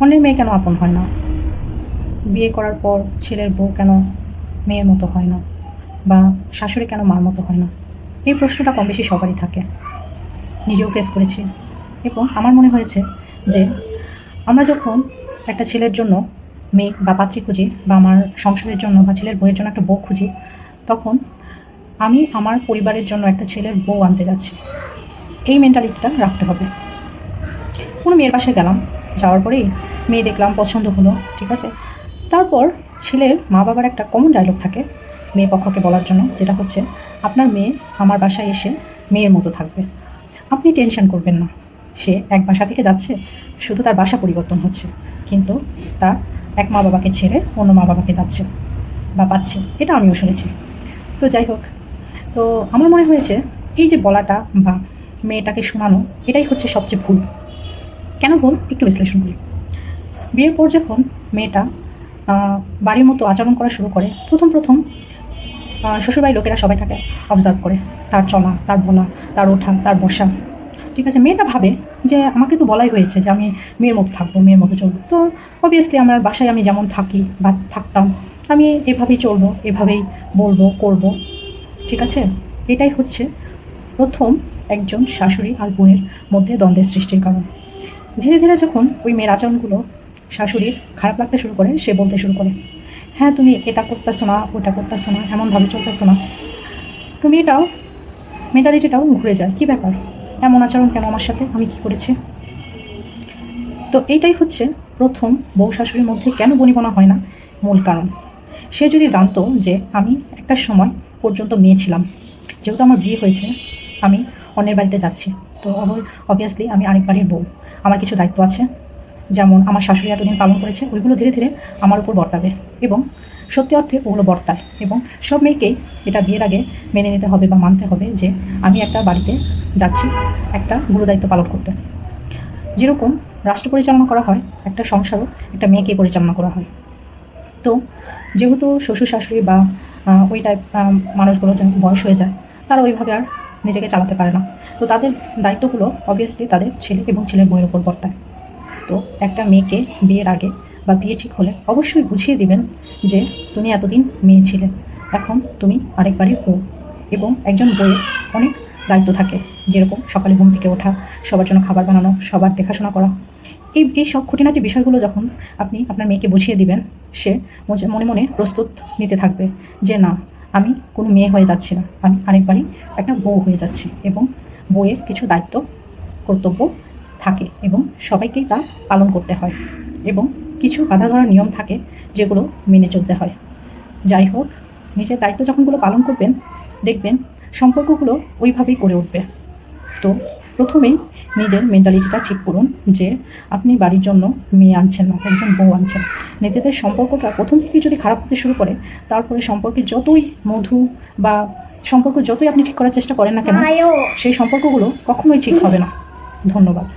অন্যের মেয়ে কেন আপন হয় না? বিয়ে করার পর ছেলের বউ কেন মেয়ের মতো হয় না, বা শাশুড়ি কেন মার মতো হয় না? এই প্রশ্নটা কম বেশি সবারই থাকে, নিজেও ফেস করেছি। এবং আমার মনে হয়েছে যে আমরা যখন একটা ছেলের জন্য মেয়ে বা পাত্রী খুঁজি, বা আমার সংসারের জন্য বা ছেলের বউয়ের জন্য একটা বউ খুঁজি, তখন আমি আমার পরিবারের জন্য একটা ছেলের বউ আনতে যাচ্ছি, এই মেন্টালিটিটা রাখতে হবে। কোনো মেয়ের বাসায় গেলাম, যাওয়ার পরেই মেয়ে দেখলাম, পছন্দ হলো, ঠিক আছে। তারপর ছেলের মা বাবার একটা কমন ডায়লগ থাকে মেয়ে পক্ষকে বলার জন্য, যেটা হচ্ছে, আপনার মেয়ে আমার বাসায় এসে মেয়ের মতো থাকবে, আপনি টেনশন করবেন না। সে এক বাসা থেকে যাচ্ছে, শুধু তার বাসা পরিবর্তন হচ্ছে, কিন্তু তার এক মা বাবাকে ছেড়ে অন্য মা বাবাকে যাচ্ছে বা পাচ্ছে। এটা আমিও শুনেছি। তো যাই হোক, তো আমার মনে হয়েছে এই যে বলাটা বা মেয়েটাকে শোনানো, এটাই হচ্ছে সবচেয়ে ভুল। কেন ভুল একটু বিশ্লেষণ করি। বিয়ের পর যখন মেয়েটা বাড়ির মতো আচরণ করা শুরু করে, প্রথম প্রথম শ্বশুরবাড়ির লোকেরা সবাই তাকে অবজার্ভ করে, তার চলা, তার বলা, তার ওঠা, তার বসা, ঠিক আছে। মেয়েটা ভাবে যে আমাকে তো বলাই হয়েছে যে আমি মেয়ের মতো থাকবো, মেয়ের মতো চলবো, তো অবভিয়াসলি আমার বাসায় আমি যেমন থাকি বা থাকতাম, আমি এভাবেই চলবো, এভাবেই বলবো, করব, ঠিক আছে। এটাই হচ্ছে প্রথম একজন শাশুড়ি আর বউয়ের মধ্যে দ্বন্দ্বের সৃষ্টির কারণ। ধীরে ধীরে যখন ওই মেয়ের আচরণগুলো শাশুড়ির খারাপ লাগতে শুরু করে, সে বলতে শুরু করে, হ্যাঁ তুমি এটা করতেছো না, ওটা করতেছো না, এমনভাবে চলতেছো না, তুমি এটাও, মেন্টালিটিটাও ঘুরে যায়, কী ব্যাপার, এমন আচরণ কেন আমার সাথে, আমি কি করেছি? তো এইটাই হচ্ছে প্রথম বউ শাশুড়ির মধ্যে কেন বনিবনা হয় না মূল কারণ। সে যদি জানতো যে আমি একটা সময় পর্যন্ত মেয়ে ছিলাম, যেহেতু আমার বিয়ে হয়েছে, আমি অন্যের বাড়িতে যাচ্ছি, তো অবভিয়াসলি আমি আরেক বাড়ির বউ, আমার কিছু দায়িত্ব আছে, যেমন আমার শাশুড়ি এতদিন পালন করেছে, ওইগুলো ধীরে ধীরে আমার উপর বর্তাবে, এবং সত্যি অর্থে ওগুলো বর্তায়। এবং সব মেয়েকেই এটা বিয়ের আগে মেনে নিতে হবে বা মানতে হবে যে আমি একটা বাড়িতে যাচ্ছি একটা গুরুদায়িত্ব পালন করতে। যেরকম রাষ্ট্র পরিচালনা করা হয়, একটা সংসারও একটা মেয়েকে পরিচালনা করা হয়। তো যেহেতু শ্বশুর শাশুড়ি বা ওই টাইপ মানুষগুলো যেহেতু বয়স হয়ে যায়, তারা ওইভাবে আর নিজেকে চালাতে পারে না, তো তাদের দায়িত্বগুলো অবভিয়াসলি তাদের ছেলে এবং ছেলের বউয়ের ওপর বর্তায়। তো একটা মেয়েকে বিয়ের আগে বা বিয়ে ঠিক হলে অবশ্যই বুঝিয়ে দিবেন যে তুমি এতদিন মেয়ে ছিলে, এখন তুমি আরেক বাড়ির বউ, এবং একজন বউয়ের অনেক দায়িত্ব থাকে, যেরকম সকালে ঘুম থেকে ওঠা, সবার জন্য খাবার বানানো, সবার দেখাশোনা করা। এই সব খুঁটিনাটি বিষয়গুলো যখন আপনি আপনার মেয়েকে বুঝিয়ে দিবেন, সে মনে মনে প্রস্তুত নিতে থাকবে যে না, আমি কোনো মেয়ে হয়ে যাচ্ছি না, আমি আরেকবারই একটা বউ হয়ে যাচ্ছি, এবং বউয়ের কিছু দায়িত্ব কর্তব্য থাকে এবং সবাইকেই তা পালন করতে হয়, এবং কিছু বাধা ধরা নিয়ম থাকে যেগুলো মেনে চলতে হয়। যাই হোক, নিজের দায়িত্ব যখনগুলো পালন করবেন, দেখবেন সম্পর্কগুলো ওইভাবেই গড়ে উঠবে। তো প্রথমেই নিজের মেন্টালিটিটা ঠিক করুন যে আপনি বাড়ির জন্য মেয়ে আনছেন না, একজন বউ আনছেন। নিজেদের সম্পর্কটা প্রথম থেকেই যদি খারাপ হতে শুরু করে, তারপরে সম্পর্কে যতই মধু বা সম্পর্ক যতই আপনি ঠিক করার চেষ্টা করেন না কেন, সেই সম্পর্কগুলো কখনোই ঠিক হবে না। ধন্যবাদ।